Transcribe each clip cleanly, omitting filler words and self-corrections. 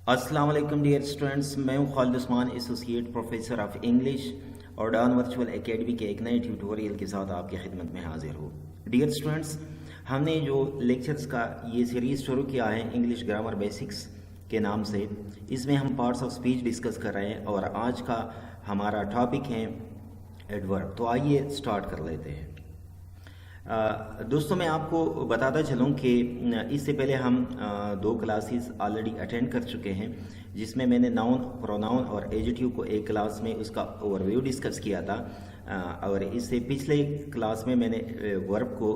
अस्सलाम वालेकुम dear students, मैं हूं Khalid Usman, associate professor of English और डॉन वर्चुअल एकेडमी के एक नए ट्यूटोरियल के साथ आपकी खिदमत में हाजिर हूँ। डियर स्टूडेंट्स, हमने जो लेक्चर्स का ये सीरीज़ शुरू किया है इंग्लिश ग्रामर बेसिक्स के नाम से, इसमें हम पार्ट्स ऑफ स्पीच डिस्कस कर रहे हैं और आज का हमारा टॉपिक है एडवर्ब। तो आइए स्टार्ट कर लेते हैं। दोस्तों, मैं आपको बताता चलूं कि इससे पहले हम दो क्लासेस ऑलरेडी अटेंड कर चुके हैं, जिसमें मैंने नाउन, प्रोनाउन और एडजेक्टिव को एक क्लास में उसका ओवरव्यू डिस्कस किया था और इससे पिछले क्लास में मैंने वर्ब को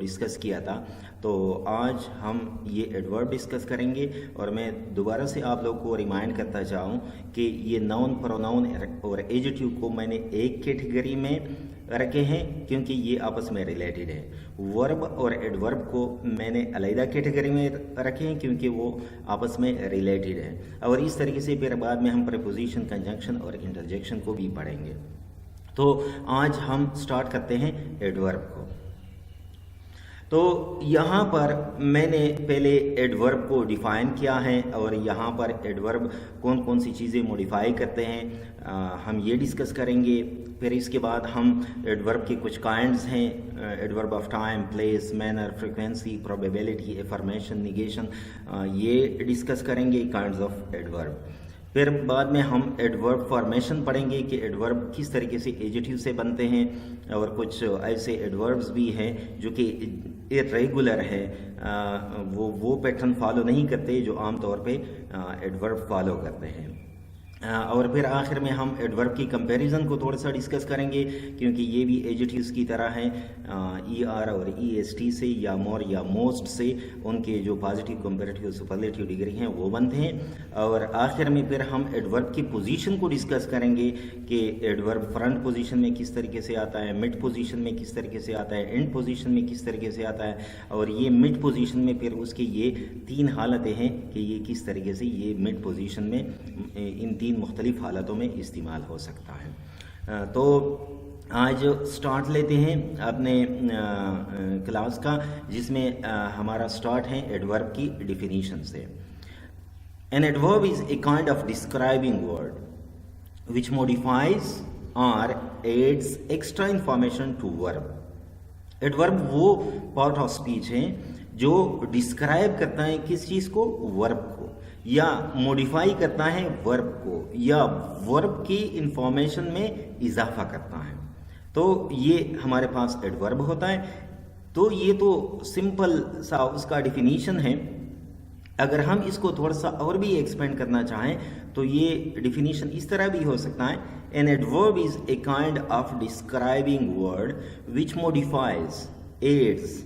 डिस्कस किया था। तो आज हम ये एडवर्ब डिस्कस करेंगे और मैं दोबारा से आप लोगों को रिमाइंड करता चाहूँ कि ये नाउन, प्रोनाउन और एडजेक्टिव को मैंने एक कैटेगरी में रखे हैं क्योंकि ये आपस में रिलेटेड है। वर्ब और एडवर्ब को मैंने अलग कैटेगरी में रखे हैं क्योंकि वो आपस में रिलेटेड है। और इस तरीके से फिर बाद में हम प्रीपोजिशन, कंजंक्शन और इंटरजेक्शन को भी पढ़ेंगे। तो आज हम स्टार्ट करते हैं एडवर्ब को। तो यहाँ पर मैंने पहले एडवर्ब को डिफाइन किया है और यहाँ पर एडवर्ब कौन कौन सी चीज़ें मॉडिफाई करते हैं हम ये डिस्कस करेंगे। फिर इसके बाद हम एडवर्ब के कुछ काइंड्स हैं, adverb of time, place, manner, frequency, probability, affirmation, negation, ये डिस्कस करेंगे काइंड्स ऑफ एडवर्ब। फिर बाद में हम एडवर्ब फॉर्मेशन पढ़ेंगे कि एडवर्ब किस तरीके से एडजेक्टिव से बनते हैं और कुछ ऐसे एडवर्ब्स भी हैं जो कि इरेगुलर है, वो पैटर्न फॉलो नहीं करते जो आम तौर पे एडवर्ब फॉलो करते हैं। और फिर आखिर में हम एडवर्ब की कंपैरिजन को थोड़ा सा डिस्कस करेंगे क्योंकि ये भी एडजेक्टिव्स की तरह हैं, ER और EST से या मोर या मोस्ट से उनके जो पॉजिटिव, कंपैरेटिव, सुपरलेटिव डिग्री हैं वो बनते हैं। और आखिर में फिर हम एडवर्ब की पोजीशन को डिस्कस करेंगे कि एडवर्ब फ्रंट पोजीशन में किस तरीके से आता है, मिड पोजीशन में किस तरीके से आता है, एंड पोजीशन में किस तरीके से आता है, और ये मिड पोजीशन में फिर उसकी ये तीन हालतें हैं कि ये किस तरीके से ये मिड पोजीशन में इन तीन मुख्तलिफ हालतों में इस्तेमाल हो सकता है। तो आज स्टार्ट लेते हैं अपने क्लास का, जिसमें हमारा स्टार्ट है एडवर्ब की डिफिनीशन से। An adverb is a kind of describing word which modifies or adds extra information to verb. Adverb वो पार्ट ऑफ स्पीच है जो डिस्क्राइब करता है किस चीज़ को, वर्ब को, या मॉडिफाई करता है वर्ब को, या वर्ब की इंफॉर्मेशन में इजाफा करता है। तो ये हमारे पास एडवर्ब होता है। तो ये तो सिंपल सा उसका डिफिनीशन है। अगर हम इसको थोड़ा सा और भी एक्सपेंड करना चाहें तो ये डिफिनीशन इस तरह भी हो सकता है, an adverb is a kind of describing word which modifies, adds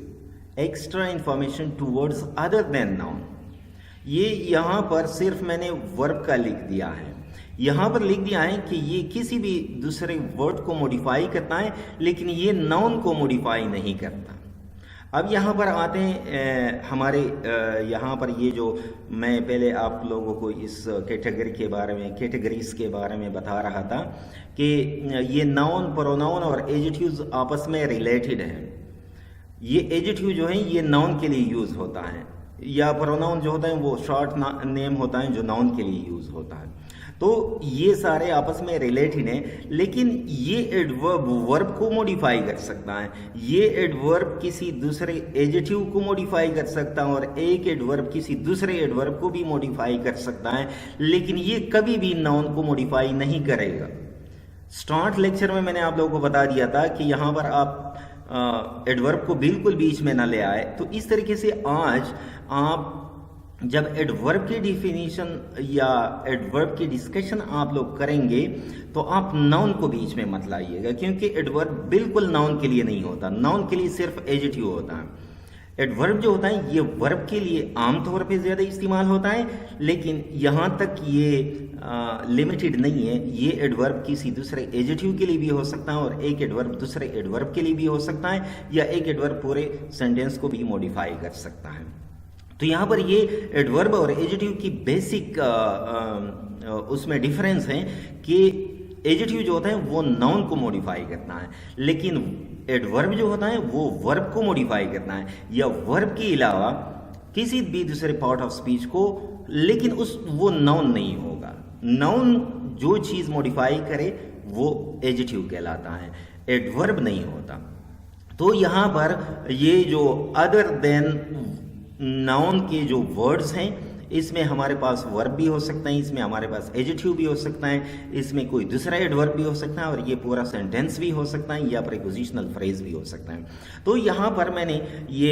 extra information towards other than noun. ये यहाँ पर सिर्फ मैंने वर्ब का लिख दिया है, यहाँ पर लिख दिया है कि ये किसी भी दूसरे वर्ड को मॉडिफाई करता है लेकिन ये नाउन को मॉडिफाई नहीं करता। अब यहाँ पर आते हैं हमारे यहाँ पर ये जो मैं पहले आप लोगों को इस कैटेगरी के बारे में, कैटेगरीज के बारे में बता रहा था कि ये नाउन, प्रोनाउन और एडजेक्टिव्स आपस में रिलेटेड हैं। ये एडजेक्टिव जो है ये नाउन के लिए यूज़ होता है, या प्रोनाउन जो होता है वो शॉर्ट नेम होता है जो नाउन के लिए यूज़ होता है। तो ये सारे आपस में रिलेटेड हैं, लेकिन ये एडवर्ब वर्ब को मॉडिफाई कर सकता है, ये एडवर्ब किसी दूसरे एडजेक्टिव को मॉडिफाई कर सकता है और एक एडवर्ब किसी दूसरे एडवर्ब को भी मॉडिफाई कर सकता है, लेकिन ये कभी भी नाउन को मॉडिफाई नहीं करेगा। स्टार्ट लेक्चर में मैंने आप लोगों को बता दिया था कि यहाँ पर आप एडवर्ब को बिल्कुल बीच में ना ले आए। तो इस तरीके से आज आप जब एडवर्ब की डिफिनीशन या एडवर्ब की डिस्कशन आप लोग करेंगे तो आप नाउन को बीच में मत लाइएगा, क्योंकि एडवर्ब बिल्कुल नाउन के लिए नहीं होता, नाउन के लिए सिर्फ एडजेक्टिव होता है। एडवर्ब जो होता है ये वर्ब के लिए आमतौर पे ज़्यादा इस्तेमाल होता है, लेकिन यहाँ तक ये लिमिटेड नहीं है। ये एडवर्ब किसी दूसरे एडजेक्टिव के लिए भी हो सकता है और एक एडवर्ब दूसरे एडवर्ब के लिए भी हो सकता है, या एक एडवर्ब पूरे सेंटेंस को भी मॉडिफाई कर सकता है। तो यहाँ पर ये एडवर्ब और एडजेक्टिव की बेसिक उसमें डिफरेंस है कि एडजेक्टिव जो होता है वो नाउन को मॉडिफाई करता है, लेकिन एडवर्ब जो होता है वो वर्ब को मॉडिफाई करता है, या वर्ब के अलावा किसी भी दूसरे पार्ट ऑफ स्पीच को لیکن وہ ناؤن نہیں ہوگا. ناؤن جو چیز موڈیفائی کرے وہ ایجیٹیو کہلاتا ہے, ایڈورب نہیں ہوتا. تو یہاں پر یہ جو ادر دین ناؤن کے جو ورڈز ہیں اس میں ہمارے پاس ورب بھی ہو سکتا ہے, اس میں ہمارے پاس ایجیٹیو بھی ہو سکتا ہے, اس میں کوئی دوسرا ایڈورب بھی ہو سکتا ہے, اور یہ پورا سینٹینس بھی ہو سکتا ہے یا پریپوزیشنل فریز بھی ہو سکتا ہے. تو یہاں پر میں نے یہ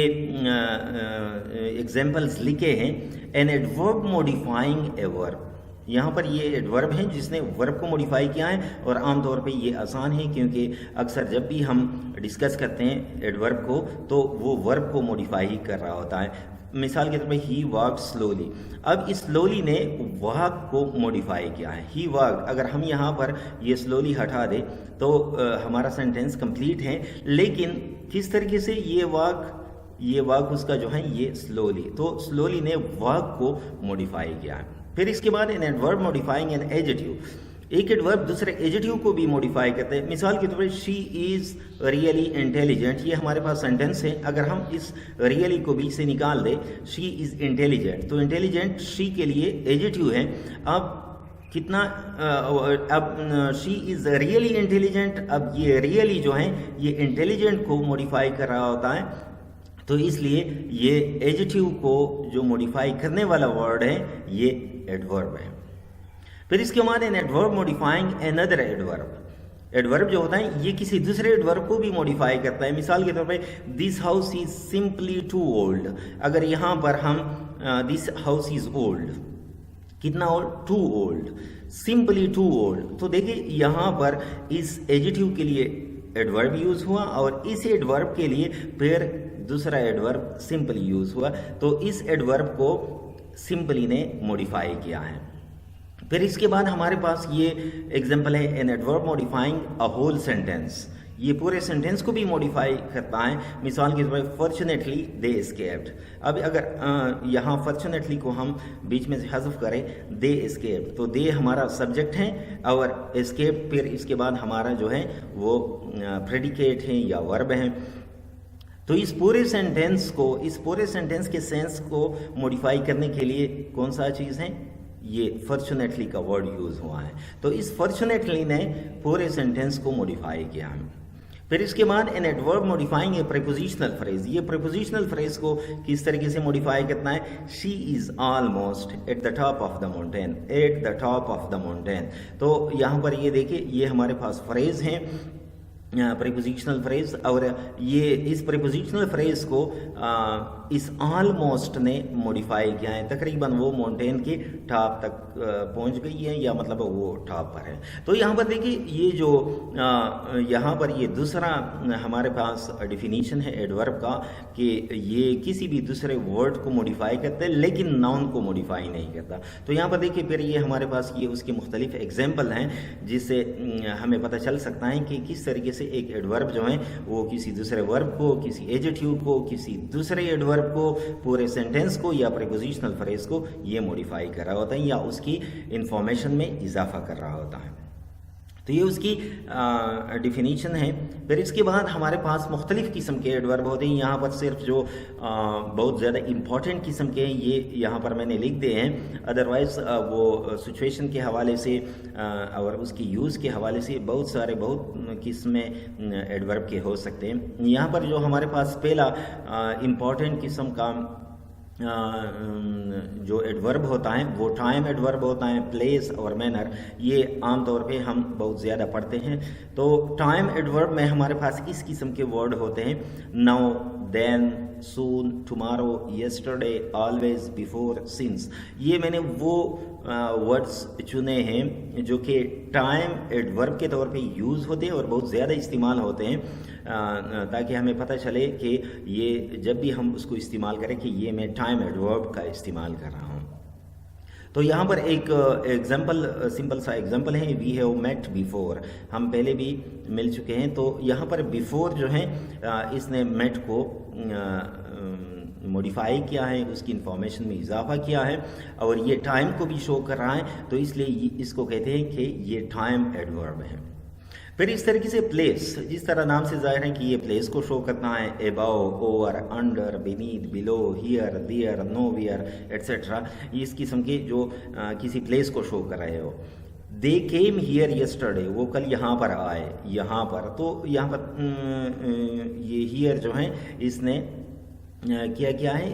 ایگزامپلز لکھے ہیں. این ایڈورب موڈیفائنگ اے ورب, یہاں پر یہ ایڈورب ہیں جس نے ورب کو موڈیفائی کیا ہے, اور عام طور پہ یہ آسان ہے کیونکہ اکثر جب بھی ہم ڈسکس کرتے ہیں ایڈورب کو تو وہ ورب کو موڈیفائی ہی کر رہا ہوتا ہے. مثال کے طور پہ ہی واک سلولی, اب اس سلولی نے واک کو موڈیفائی کیا ہے. ہی واک, اگر ہم یہاں پر یہ سلولی ہٹا دیں تو ہمارا سینٹینس کمپلیٹ ہے, لیکن کس طریقے سے یہ واک اس کا جو ہے یہ سلولی, تو سلولی نے واک کو موڈیفائی کیا ہے. پھر اس کے بعد این ایڈورب موڈیفائنگ این ایجیٹیو, ایک ایڈورب دوسرے ایجیٹیو کو بھی موڈیفائی کرتے ہیں. مثال کے طور پر شی از ریئلی انٹیلیجنٹ, یہ ہمارے پاس سینٹینس ہے, اگر ہم اس ریئلی کو بیچ سے نکال دیں, شی از انٹیلیجنٹ, تو انٹیلیجنٹ شی کے لیے ایجیٹیو ہے. اب شی از ریئلی انٹیلیجنٹ, اب یہ ریئلی جو ہے یہ انٹیلیجنٹ کو موڈیفائی کر رہا ہوتا ہے, تو اس لیے یہ ایجیٹیو کو جو موڈیفائی کرنے والا ورڈ ہے یہ ایڈورب ہے. پھر اس کے بعد این ایڈورب موڈیفائنگ اندر ایڈورب, ایڈورب جو ہوتا ہے یہ کسی دوسرے ایڈورب کو بھی موڈیفائی کرتا ہے. مثال کے طور پہ this house is simply too old, اگر یہاں پر ہم دس ہاؤس از اولڈ, کتنا old, too old, simply too old, تو دیکھیں یہاں پر اس ایجیٹیو کے لیے ایڈورب یوز ہوا اور اس ایڈورب کے لیے پھر دوسرا ایڈورب سمپلی یوز ہوا, تو اس ایڈورب کو سمپلی نے موڈیفائی کیا ہے. پھر اس کے بعد ہمارے پاس یہ ایگزامپل ہے an adverb modifying a whole sentence, یہ پورے سینٹینس کو بھی موڈیفائی کرتا ہے. مثال کے طور پر فارچونیٹلی دے اسکیپڈ, اب اگر یہاں فارچونیٹلی کو ہم بیچ میں سے حذف کریں, دے اسکیپڈ, تو دے ہمارا سبجیکٹ ہے اور اسکیپ پھر اس کے بعد ہمارا جو ہے وہ پریڈیکیٹ ہے یا ورب ہے. تو اس پورے سینٹینس کے سینس کو موڈیفائی کرنے کے لیے کون سا چیز ہے, یہ فارچونیٹلی کا ورڈ یوز ہوا ہے. تو اس فارچونیٹلی نے پورے سینٹینس کو موڈیفائی کیا ہے. پھر اس کے بعد این ایڈورب موڈیفائنگ اے پریپوزیشنل فریز, یہ پریپوزیشنل فریز کو کس طریقے سے موڈیفائی کرنا ہے. She is almost at the top of the mountain, at the top of the mountain, تو یہاں پر یہ دیکھیں یہ ہمارے پاس فریز ہیں پریپوزیشنل فریز, اور یہ اس پریپوزیشنل فریز کو اس آلموسٹ نے موڈیفائی کیا ہے, تقریباً وہ ماؤنٹین کے ٹاپ تک پہنچ گئی ہے یا مطلب وہ ٹاپ پر ہے. تو یہاں پر دیکھیے یہ جو یہاں پر یہ دوسرا ہمارے پاس ڈیفینیشن ہے ایڈورب کا کہ یہ کسی بھی دوسرے ورڈ کو موڈیفائی کرتا ہے لیکن ناؤن کو موڈیفائی نہیں کرتا. تو یہاں پر دیکھیے پھر یہ ہمارے پاس یہ اس کے مختلف ایگزامپل ہیں جس سے ہمیں پتہ چل سکتا ہے کہ کس طریقے سے ایک ایڈورب جو ہے وہ کسی دوسرے ورب کو, کسی ایجیٹیو کو, کسی دوسرے ایڈورب کو, پورے سینٹینس کو یا پریپوزیشنل فریز کو یہ موڈیفائی کر رہا ہوتا ہے یا اس کی انفارمیشن میں اضافہ کر رہا ہوتا ہے. تو یہ اس کی ڈیفینیشن ہے. پھر اس کے بعد ہمارے پاس مختلف قسم کے ایڈورب ہوتے ہیں. یہاں پر صرف جو بہت زیادہ امپورٹنٹ قسم کے ہیں یہ یہاں پر میں نے لکھ دیے ہیں, ادروائز وہ سچویشن کے حوالے سے اور اس کی یوز کے حوالے سے بہت قسمیں ایڈورب کے ہو سکتے ہیں. یہاں پر جو ہمارے پاس پہلا امپورٹنٹ قسم کا جو ایڈورب ہوتا ہے وہ ٹائم ایڈورب ہوتا ہے, پلیس اور مینر, یہ عام طور پہ ہم بہت زیادہ پڑھتے ہیں. تو ٹائم ایڈورب میں ہمارے پاس اس قسم کے ورڈ ہوتے ہیں, now, then, soon, tomorrow, yesterday, always, before, since. یہ میں نے وہ ورڈز چنے ہیں جو کہ ٹائم ایڈورب کے طور پہ یوز ہوتے ہیں اور بہت زیادہ استعمال ہوتے ہیں, تاکہ ہمیں پتہ چلے کہ یہ جب بھی ہم اس کو استعمال کریں کہ یہ میں ٹائم ایڈورب کا استعمال کر رہا ہوں. تو یہاں پر ایک ایگزامپل, سمپل سا ایگزامپل ہے, وی ہیو میٹ بیفور, ہم پہلے بھی مل چکے ہیں. تو یہاں پر بیفور جو ہے اس نے میٹ کو موڈیفائی کیا ہے, اس کی انفارمیشن میں اضافہ کیا ہے اور یہ ٹائم کو بھی شو کر رہا ہے, تو اس لیے اس کو کہتے ہیں کہ یہ ٹائم ایڈورب ہے. फिर इस तरीके से प्लेस, जिस तरह नाम से जाहिर है कि ये प्लेस को शो करना है, above, over, under, beneath, below, here, there, nowhere etcetera, इस किस्म के जो किसी प्लेस को शो कर रहे हो। दे केम हियर यस्टरडे, वो कल यहाँ पर आए, यहाँ पर, तो यहाँ पर ये हियर जो है इसने क्या है,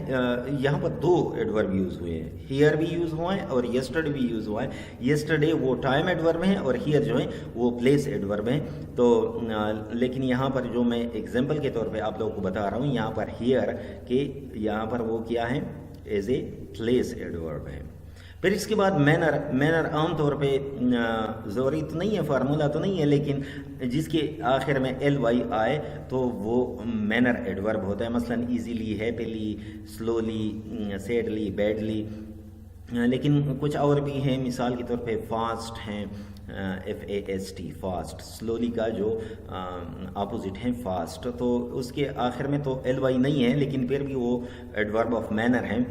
यहाँ पर दो एडवर्ब यूज़ हुए हैं, हियर भी यूज़ हुआ है और यस्टरडे भी यूज़ हुआ है। यस्टरडे वो टाइम एडवर्ब है और हियर जो है वो प्लेस एडवर्ब है। तो लेकिन यहाँ पर जो मैं एग्जांपल के तौर पे आप लोगों को बता रहा हूँ, यहाँ पर हियर के यहाँ पर वो क्या है, एज ए प्लेस एडवर्ब है। फिर इसके बाद मैनर आम तौर पे ज़रूरी तो नहीं है, फार्मूला तो नहीं है, लेकिन जिसके आखिर में एल वाई आए तो वो मैनर एडवर्ब होता है। मसलन easily, happily, slowly, sadly, badly. लेकिन कुछ और भी हैं, मिसाल के तौर पे फास्ट हैं, FAST फास्ट, स्लोली का जो अपोजिट है फास्ट, तो उसके आखिर में तो एल वाई नहीं है, लेकिन फिर भी वो एडवर्ब ऑफ मैनर है।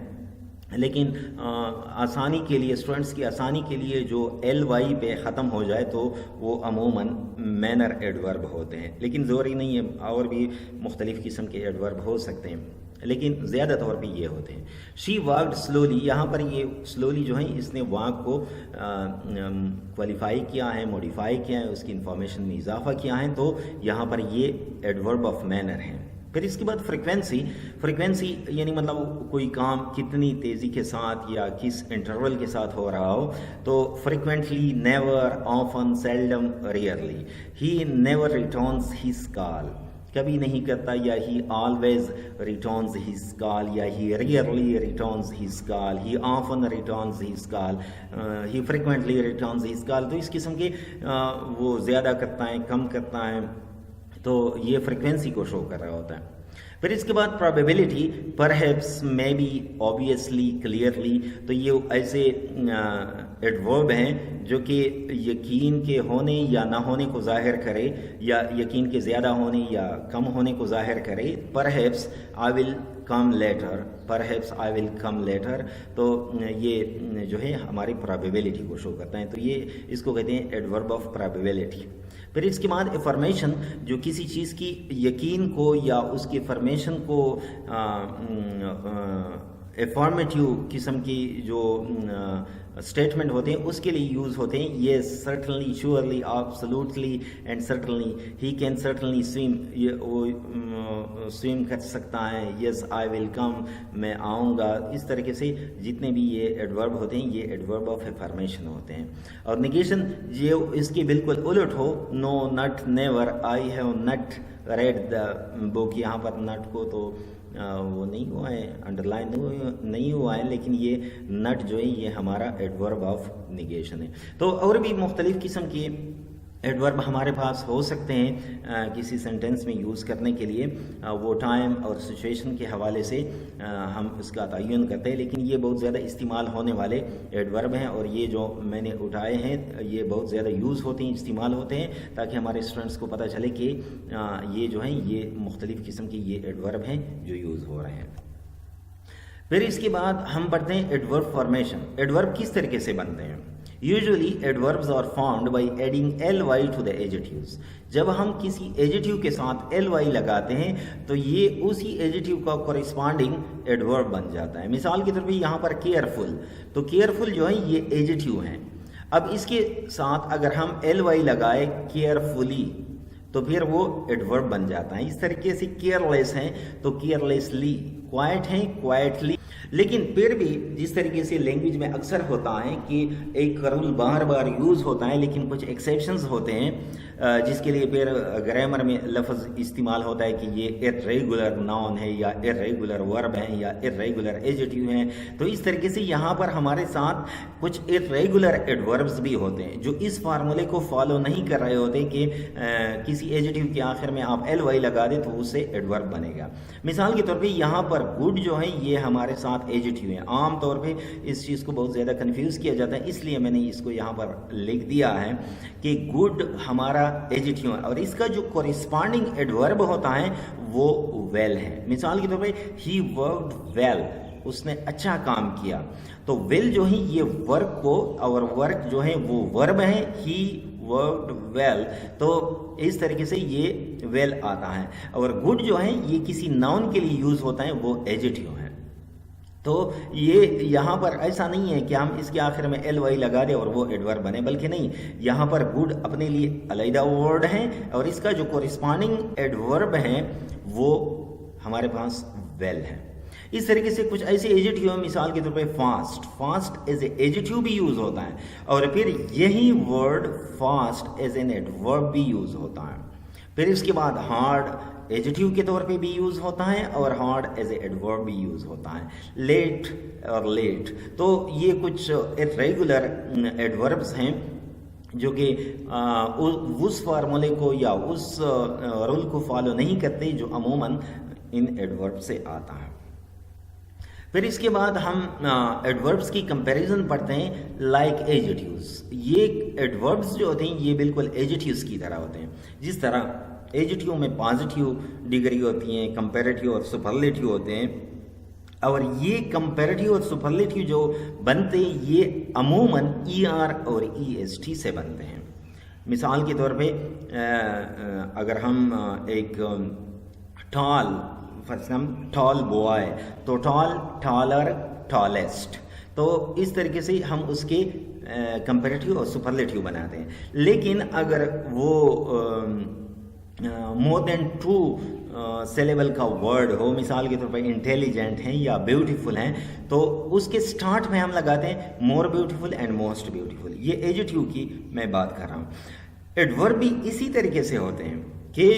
लेकिन आसानी के लिए, स्टूडेंट्स की आसानी के लिए जो एल वाई पे ख़त्म हो जाए तो वो अमूमन मैनर एडवर्ब होते हैं, लेकिन ज़रूरी नहीं है, और भी मुख्तलिफ़ किस्म के एडवर्ब हो सकते हैं, लेकिन ज़्यादा तौर पे ये होते हैं। शी वॉक्ड स्लोली, यहाँ पर ये स्लोली जो है इसने वॉक को क्वालिफाई किया है, मॉडिफाई किया है, उसकी इंफॉर्मेशन में इजाफा किया है, तो यहाँ पर ये एडवर्ब ऑफ मैनर है। फिर इसके बाद फ्रिक्वेंसी यानी मतलब कोई काम कितनी तेज़ी के साथ या किस इंटरवल के साथ हो रहा हो, तो frequently, never, often, seldom, rarely. He never returns his call, कभी नहीं करता, या he always returns his call, या he rarely returns his call, he often returns his call, he frequently returns his call. तो इस किस्म के वो ज़्यादा करता है, कम करता है, तो ये फ्रिक्वेंसी को शो कर रहा होता है। फिर इसके बाद probability, perhaps, may be, obviously, clearly, तो ये ऐसे एडवर्ब हैं जो कि यकीन के होने या ना होने को जाहिर करे, या यकीन के ज़्यादा होने या कम होने को जाहिर करे। Perhaps, I will come later, perhaps I will come later, तो ये जो है हमारी प्रोबेबिलिटी को शो करता है, तो ये इसको कहते हैं एडवर्ब ऑफ प्रोबेबिलिटी। फिर इसके बाद अफर्मेशन, जो किसी चीज़ की यकीन को या उसकी अफर्मेशन को एफॉर्मेटिव किस्म की जो स्टेटमेंट होते हैं उसके लिए यूज़ होते हैं। ये certainly, surely, absolutely and certainly, he can certainly swim, ये वो स्विम कर सकता है, यस आई विल कम, मैं आऊँगा। इस तरीके से जितने भी ये एडवर्ब होते हैं ये एडवर्ब ऑफ एफर्मेशन होते हैं। और निगेशन जो इसके बिल्कुल उलट हो, no, not, never, I have not read the book, यहाँ पर नट को तो वो नहीं हुआ है, अंडरलाइन नहीं हुआ है, लेकिन ये नट जो है ये हमारा एडवर्ब ऑफ निगेशन है। तो और भी मुख्तलिफ़ किस्म के एडवर्ब हमारे पास हो सकते हैं किसी सेंटेंस में यूज़ करने के लिए, वो टाइम और सिचुएशन के हवाले से हम उसका तयन करते हैं, लेकिन ये बहुत ज़्यादा इस्तेमाल होने वाले एडवर्ब हैं, और ये जो मैंने उठाए हैं ये बहुत ज़्यादा यूज़ होते हैं, इस्तेमाल होते हैं, ताकि हमारे स्टूडेंट्स को पता चले कि ये जो हैं ये मुख्तलिफ़ किस्म के ये एडवर्ब हैं जो यूज़ हो रहे हैं। फिर इसके बाद हम पढ़ते हैं एडवर्ब फॉर्मेशन। एडवर्ब किस तरीके से बनते हैं? Usually adverbs are formed by adding ly to the adjectives. जब हम किसी एजेटिव के साथ ly लगाते हैं तो ये उसी एजेटिव का कॉरेस्पॉन्डिंग एडवर्ब बन जाता है। मिसाल के तौर पे यहाँ पर केयरफुल, तो केयरफुल जो है ये एजेटिव हैं। अब इसके साथ अगर हम ly लगाए केयरफुली तो फिर वो एडवर्ब बन जाता है। इस तरीके से केयरलेस हैं तो केयरलेसली, क्वाइट हैं क्वाइटली। लेकिन फिर भी जिस तरीके से लैंग्वेज में अक्सर होता है कि एक रूल बार बार यूज़ होता है, लेकिन कुछ एक्सेप्शंस होते हैं जिसके लिए फिर ग्रामर में लफ्ज़ इस्तेमाल होता है कि ये इर्रेगुलर नाउन है या इर्रेगुलर वर्ब है या इर्रेगुलर एडजेक्टिव है। तो इस तरीके से यहाँ पर हमारे साथ कुछ इर्रेगुलर एडवर्ब्स भी होते हैं जो इस फार्मूले को फॉलो नहीं कर रहे होते कि किसी एडजेक्टिव के आखिर में आप ly लगा दें तो उससे एडवर्ब बनेगा। मिसाल के तौर पे यहाँ पर गुड जो है ये हमारे साथ एडजेक्टिव है। आम तौर पे इस चीज़ को बहुत ज़्यादा कन्फ्यूज़ किया जाता है, इसलिए मैंने इसको यहाँ पर लिख दिया है कि गुड हमारा एडजेक्टिव है और इसका जो कॉरेस्पॉन्डिंग एडवर्ब होता है वो वेल है। मिसाल के तौर पे ही वर्कड वेल, उसने अच्छा काम किया। तो वेल जो है ये वर्क को, और वर्क जो है वो वर्ब है, ही वर्कड वेल, तो इस तरीके से ये वेल आता है। और गुड जो है ये किसी नाउन के लिए यूज होता है, वो एडजेक्टिव है। तो ये यहाँ पर ऐसा नहीं है कि हम इसके आखिर में एल वाई लगा दें और वो एडवर्ब बने, बल्कि नहीं, यहाँ पर गुड अपने लिए अलग वर्ड है और इसका जो कोरिस्पॉन्डिंग एडवर्ब है वो हमारे पास वेल है। इस तरीके से कुछ ऐसे एडजेक्टिव हैं, मिसाल के तौर पे fast, fast as a adjective भी यूज होता है, और फिर यही word fast as an adverb भी यूज होता है। फिर इसके बाद हार्ड एडजेक्टिव के तौर पे भी यूज होता है और हार्ड एज ए एडवर्ब भी यूज होता है। लेट और लेट, तो ये कुछ इर्रेगुलर एडवर्ब्स हैं जो कि उस फार्मूले को या उस रूल को फॉलो नहीं करते जो अमूमन इन एडवर्ब से आता है। फिर इसके बाद हम एडवर्ब्स की कंपैरिजन पढ़ते हैं लाइक एडजेक्टिव्स। ये एडवर्ब्स जो होते हैं ये बिल्कुल एडजेक्टिव्स की तरह होते हैं। जिस तरह एडजेक्टिव में पॉजिटिव डिग्री होती है, कंपैरेटिव और सुपरलेटिव होते हैं, और ये कंपैरेटिव और सुपरलेटिव जो बनते हैं ये अमूमन ER और EST से बनते हैं। मिसाल के तौर पे अगर हम एक tall, for example tall boy, तो टॉल, टॉलर, टॉलेस्ट, तो इस तरीके से हम उसके कंपैरेटिव और सुपरलेटिव बनाते हैं। लेकिन अगर वो मोर देन 2 सिलेबल का वर्ड हो, मिसाल के तौर पर इंटेलिजेंट हैं या ब्यूटीफुल हैं, तो उसके स्टार्ट में हम लगाते हैं more beautiful and most beautiful. ये एडजेक्टिव की मैं बात कर रहा हूँ। एडवर्ब भी इसी तरीके से होते हैं कि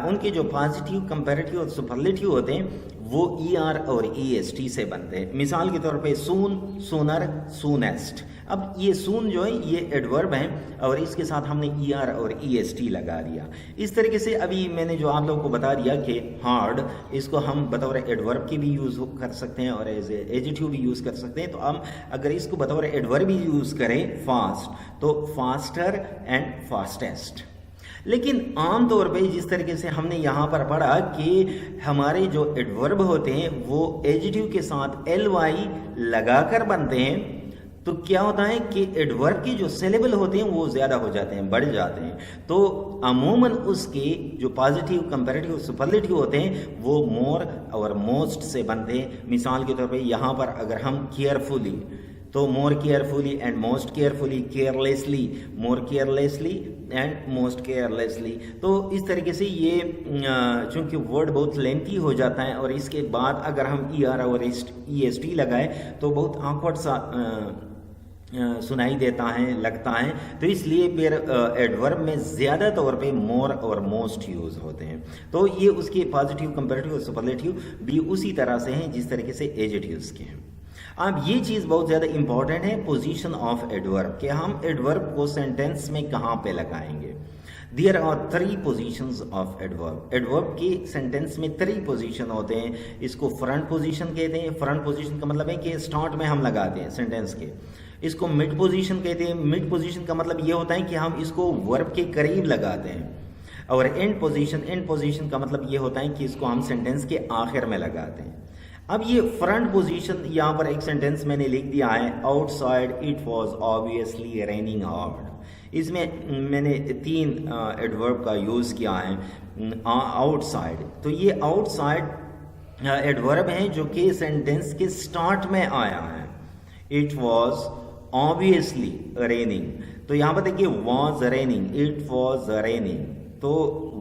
उनके जो पॉजिटिव, कंपैरेटिव और सुपरलेटिव होते हैं वो ER और EST से बनते हैं। मिसाल के तौर पे सून, सूनर, सूनेस्ट। अब ये सून जो है ये एडवर्ब है और इसके साथ हमने ER और EST लगा दिया। इस तरीके से अभी मैंने जो आप लोगों को बता दिया कि हार्ड, इसको हम बतौर एडवर्ब के भी यूज़ कर सकते हैं और एज एडजेक्टिव भी यूज़ कर सकते हैं। तो हम अगर इसको बतौर एडवर्ब भी यूज़ करें फास्ट, तो फास्टर एंड फास्टेस्ट। लेकिन आम तौर पे जिस तरीके से हमने यहाँ पर पढ़ा कि हमारे जो एडवर्ब होते हैं वो एडजेक्टिव के साथ LY लगाकर बनते हैं, तो क्या होता है कि एडवर्ब के जो सिलेबल होते हैं वो ज़्यादा हो जाते हैं, बढ़ जाते हैं। तो अमूमन उसके जो पॉजिटिव, कंपैरेटिव, सुपरलेटिव होते हैं वो मोर और मोस्ट से बनते हैं। मिसाल के तौर पे यहाँ पर अगर हम केयरफुली, तो more carefully and most carefully, carelessly, more carelessly and most carelessly. तो इस तरीके से ये चूंकि वर्ड बहुत लेंथी हो जाता है और इसके बाद अगर हम ER और EST लगाए तो बहुत ऑकवर्ड सा सुनाई देता है, लगता है। तो इसलिए फिर एडवर्ब में ज़्यादा तौर पे मोर और मोस्ट यूज़ होते हैं। तो ये उसके पॉजिटिव, कंपैरेटिव और सुपरलेटिव भी उसी तरह से हैं जिस तरीके से एडजेक्टिव्स के हैं। अब ये चीज़ बहुत ज़्यादा इंपॉर्टेंट है, पोजीशन ऑफ एडवर्ब, कि हम एडवर्ब को सेंटेंस में कहाँ पे लगाएंगे। There are 3 positions of adverb. Adverb के सेंटेंस में 3 पोजीशन होते हैं। इसको फ्रंट पोजीशन कहते हैं। फ्रंट पोजीशन का मतलब है कि स्टार्ट में हम लगाते हैं सेंटेंस के। इसको मिड पोजीशन कहते हैं। मिड पोजीशन का मतलब ये होता है कि हम इसको वर्ब के करीब लगाते हैं। और एंड पोजीशन का मतलब ये होता है कि इसको हम सेंटेंस के आखिर में लगाते हैं। अब ये फ्रंट पोजीशन, यहाँ पर एक सेंटेंस मैंने लिख दिया है, outside it was obviously raining hard. इसमें मैंने 3 एडवर्ब का यूज़ किया है। आउटसाइड, तो ये आउटसाइड एडवर्ब है जो कि सेंटेंस के स्टार्ट में आया है। इट वॉज ऑब्वियसली रेनिंग, तो यहाँ पर देखिए was raining, it was raining, तो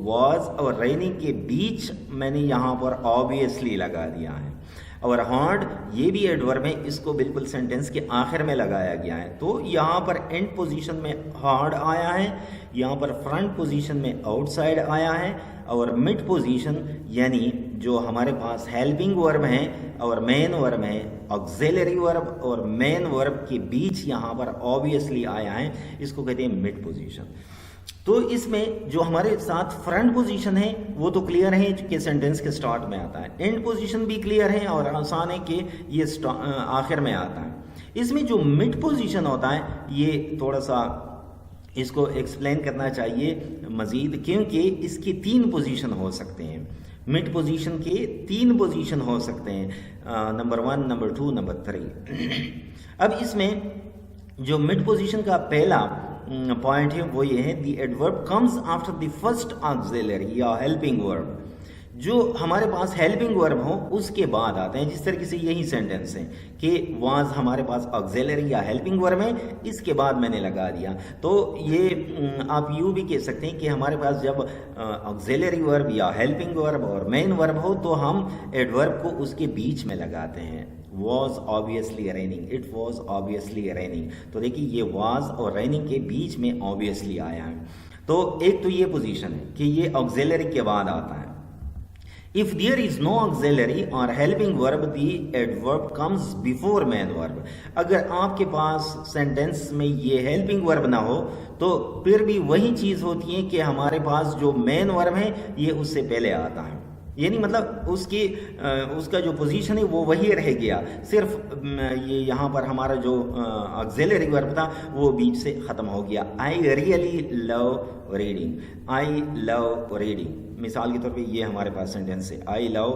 वॉज और रेनिंग के बीच मैंने यहाँ पर ऑब्वियसली लगा दिया है। और हार्ड ये भी एडवर्ब है, इसको बिल्कुल सेंटेंस के आखिर में लगाया गया है। तो यहाँ पर एंड पोजीशन में हार्ड आया है, यहाँ पर फ्रंट पोजीशन में आउटसाइड आया है, और मिड पोजीशन यानी जो हमारे पास हेल्पिंग वर्ब हैं और मेन वर्ब हैं, ऑक्सिलरी वर्ब और मेन वर्ब के बीच यहाँ पर ऑब्वियसली आया है, इसको कहते हैं मिड पोजीशन। तो इसमें जो हमारे साथ फ्रंट पोजीशन है वो तो क्लियर है कि सेंटेंस के स्टार्ट में आता है। एंड पोजीशन भी क्लियर है और आसान है कि ये आखिर में आता है। इसमें जो मिड पोजीशन होता है ये थोड़ा सा इसको एक्सप्लेन करना चाहिए मज़ीद, क्योंकि इसके 3 पोजीशन हो सकते हैं। मिड पोजीशन के 3 पोजीशन हो सकते हैं, नंबर 1, नंबर 2, नंबर 3। अब इसमें जो मिड पोजीशन का पहला पॉइंट है वो ये है, the adverb comes after the first auxiliary या हेल्पिंग वर्ब। जो हमारे पास हेल्पिंग वर्ब हो उसके बाद आते हैं, जिस तरीके से यही सेंटेंस है कि वाज हमारे पास ऑक्सिलरी या हेल्पिंग वर्ब है, इसके बाद मैंने लगा दिया। तो ये आप यूँ भी कह सकते हैं कि हमारे पास जब ऑक्सिलरी वर्ब या हेल्पिंग वर्ब और मेन वर्ब हो तो हम एडवर्ब को उसके बीच में लगाते हैं। was obviously raining, it was obviously raining। तो देखिए ये was और raining के बीच में obviously आया है। तो एक तो ये पोजीशन है कि ये ऑक्सिलरी के बाद आता है। If there is no auxiliary or helping verb, the adverb comes before main verb। अगर आपके पास सेंटेंस में ये हेल्पिंग वर्ब ना हो तो फिर भी वही चीज़ होती है कि हमारे पास जो मेन वर्ब है ये उससे पहले आता है, यानी मतलब उसका जो पोजीशन है वो वही रह गया, सिर्फ ये यहाँ पर हमारा जो ऑक्सिलरी वर्ब था वो बीच से ख़त्म हो गया। I really love reading, I love reading, मिसाल के तौर पे ये हमारे पास सेंटेंस है, आई लव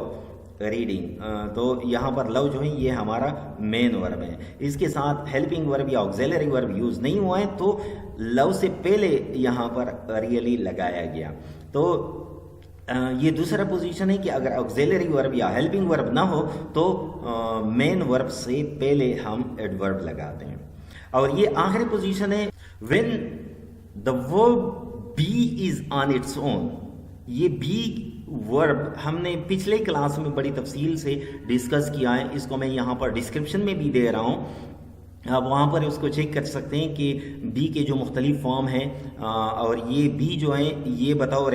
रीडिंग। तो यहाँ पर लव जो है ये हमारा मेन वर्ब है, इसके साथ हेल्पिंग वर्ब या ऑक्सिलरी वर्ब यूज़ नहीं हुआ है, तो लव से पहले यहाँ पर रियली लगाया गया। तो ये दूसरा पोजीशन है कि अगर ऑक्सिलरी वर्ब या हेल्पिंग वर्ब ना हो तो मेन वर्ब से पहले हम एडवर्ब लगाते हैं। और ये आखिरी पोजीशन है when the verb B is on its own. ये बी वर्ब हमने पिछले क्लास में बड़ी तफसील से डिस्कस किया है, इसको मैं यहाँ पर डिस्क्रिप्शन में भी दे रहा हूँ, आप वहाँ पर उसको चेक कर सकते हैं कि बी के जो मुख्तलिफ फॉर्म हैं और ये बी जो है ये बतौर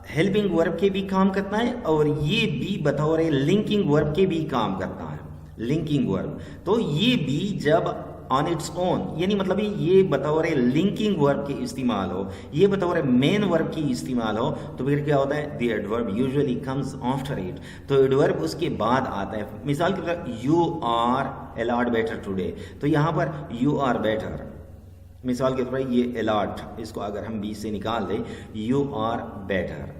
हेल्पिंग वर्ब के भी काम करता है और ये बी बतौर लिंकिंग वर्ब के भी काम करता है, लिंकिंग वर्ब। तो ये बी जब ऑन इट्स ओन यानी मतलब ये बतौर लिंकिंग वर्ब के इस्तेमाल हो, ये बतौर मेन वर्ब की इस्तेमाल हो, तो फिर क्या होता है, the adverb usually comes after it. तो एडवर्ब उसके बाद आता है। मिसाल के तौर you are a lot better today, तो यहाँ पर यू आर बेटर, मिसाल के तौर पर ये अलॉट, इसको अगर हम बी से निकाल दें, यू आर बेटर,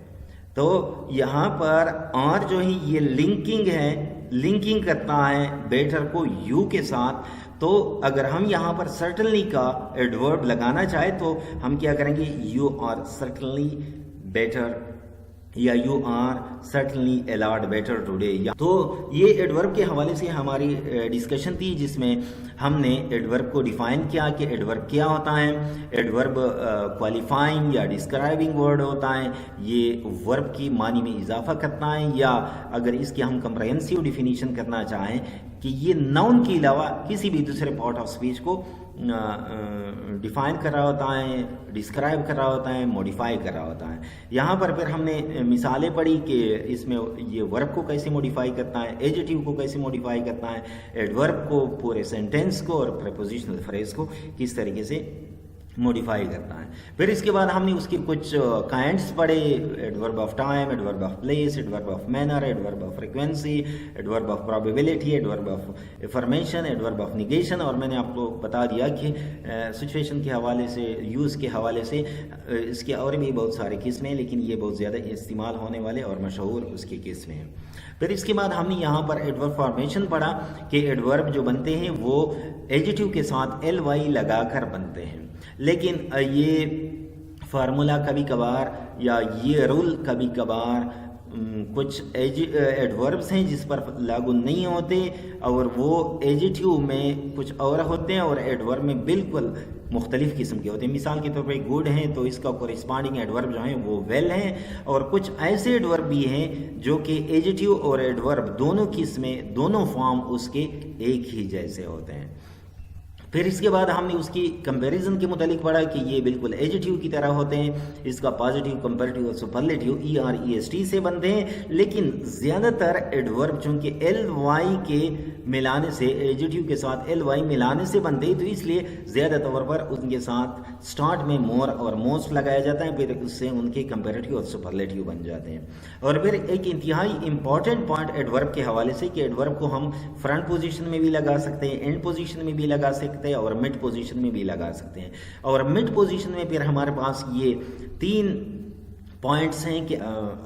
तो यहाँ पर आर जो है ये लिंकिंग है, लिंकिंग करता है बेटर को यू के साथ। तो अगर हम यहाँ पर सर्टनली का एडवर्ब लगाना चाहे तो हम क्या करेंगे, यू आर सर्टनली बेटर या you are certainly a lot better today. तो ये एडवर्ब के हवाले से हमारी डिस्कशन थी जिसमें हमने एडवर्ब को डिफाइन किया कि एडवर्ब क्या होता है। एडवर्ब क्वालिफाइंग या डिस्क्राइबिंग वर्ड होता है, ये वर्ब की मानी में इजाफा करता है, या अगर इसकी हम कंप्रहेंसिव डिफिनीशन करना चाहें कि ये नाउन के अलावा किसी भी दूसरे पार्ट ऑफ स्पीच को डिफाइन कर रहा होता है, डिस्क्राइब कर रहा होता है, मॉडिफाई कर रहा होता है। यहाँ पर फिर हमने मिसालें पढ़ी कि इसमें ये वर्ब को कैसे मॉडिफाई करता है, एडजेक्टिव को कैसे मॉडिफाई करता है, एडवर्ब को, पूरे सेंटेंस को और प्रीपोजिशनल फ्रेज को किस तरीके से मॉडिफाई करता है। फिर इसके बाद हमने उसके कुछ काइंड्स पढ़े, adverb of time, adverb of place, adverb of manner, adverb of frequency, adverb of probability, adverb of information, adverb of negation. और मैंने आपको बता दिया कि सिचुएशन के हवाले से, यूज़ के हवाले से इसके और भी बहुत सारे किस्में हैं, लेकिन ये बहुत ज़्यादा इस्तेमाल होने वाले और मशहूर उसकी किस्में हैं। फिर इसके बाद हमने यहाँ पर एडवर्ब फॉर्मेशन पढ़ा कि एडवर्ब जो बनते हैं वो एडजेक्टिव के साथ ly लगाकर बनते हैं, लेकिन ये फार्मूला कभी कभार या ये रूल कभी कभार कुछ एडवर्ब्स हैं जिस पर लागू नहीं होते और वो एडजेक्टिव में कुछ और होते हैं और एडवर्ब में बिल्कुल मुख्तलिफ किस्म के होते हैं। मिसाल के तौर पे गुड हैं तो इसका कोरिस्पॉन्डिंग एडवर्ब जो है वो वेल हैं, और कुछ ऐसे एडवर्ब भी हैं जो कि एडजेक्टिव और एडवर्ब दोनों किस्में, दोनों फॉर्म उसके एक ही जैसे होते हैं। फिर इसके बाद हमने उसकी कंपैरिजन के मुतालिक पढ़ा कि ये बिल्कुल एडजेक्टिव की तरह होते हैं, इसका पॉजिटिव, कंपैरेटिव और सुपरलेटिव ER-EST से बनते हैं, लेकिन ज़्यादातर एडवर्ब चूँकि ly के मिलाने से, एडजेक्टिव के साथ ly मिलाने से बनते हैं, तो इसलिए ज़्यादा तौर पर उनके साथ स्टार्ट में मोर और मोस्ट लगाया जाता है, फिर उससे उनके कंपैरेटिव और सुपरलेटिव बन जाते हैं। और फिर एक इंतहाई इंपॉर्टेंट पॉइंट एडवर्ब के हवाले से कि एडवर्ब को हम फ्रंट पोजीशन में भी लगा सकते हैं, एंड पोजीशन में भी लगा सकते हैं और मिड पोजीशन में भी लगा सकते हैं। और मिड पोजीशन में फिर हमारे पास ये 3 پوائنٹس ہیں کہ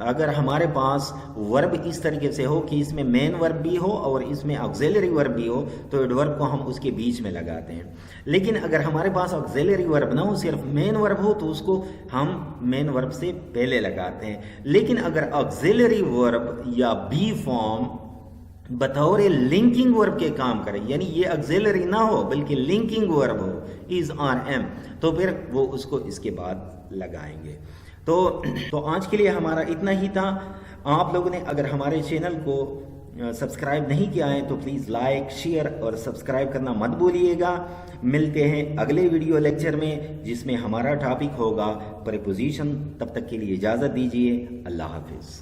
اگر ہمارے پاس ورب اس طریقے سے ہو کہ اس میں مین ورب بھی ہو اور اس میں آکسیلری ورب بھی ہو تو ایڈورب کو ہم اس کے بیچ میں لگاتے ہیں. لیکن اگر ہمارے پاس آکسیلری ورب نہ ہو صرف مین ورب ہو تو اس کو ہم مین ورب سے پہلے لگاتے ہیں. لیکن اگر آکسیلری ورب یا بی فارم بطور لنکنگ ورب کے کام کرے یعنی یہ آکسیلری نہ ہو بلکہ لنکنگ ورب ہو از آر ایم تو پھر وہ اس کو اس کے بعد لگائیں گے. تو آج کے لیے ہمارا اتنا ہی تھا. آپ لوگوں نے اگر ہمارے چینل کو سبسکرائب نہیں کیا ہے تو پلیز لائک شیئر اور سبسکرائب کرنا مت بھولیے گا. ملتے ہیں اگلے ویڈیو لیکچر میں جس میں ہمارا ٹاپک ہوگا پریپوزیشن. تب تک کے لیے اجازت دیجیے. اللہ حافظ.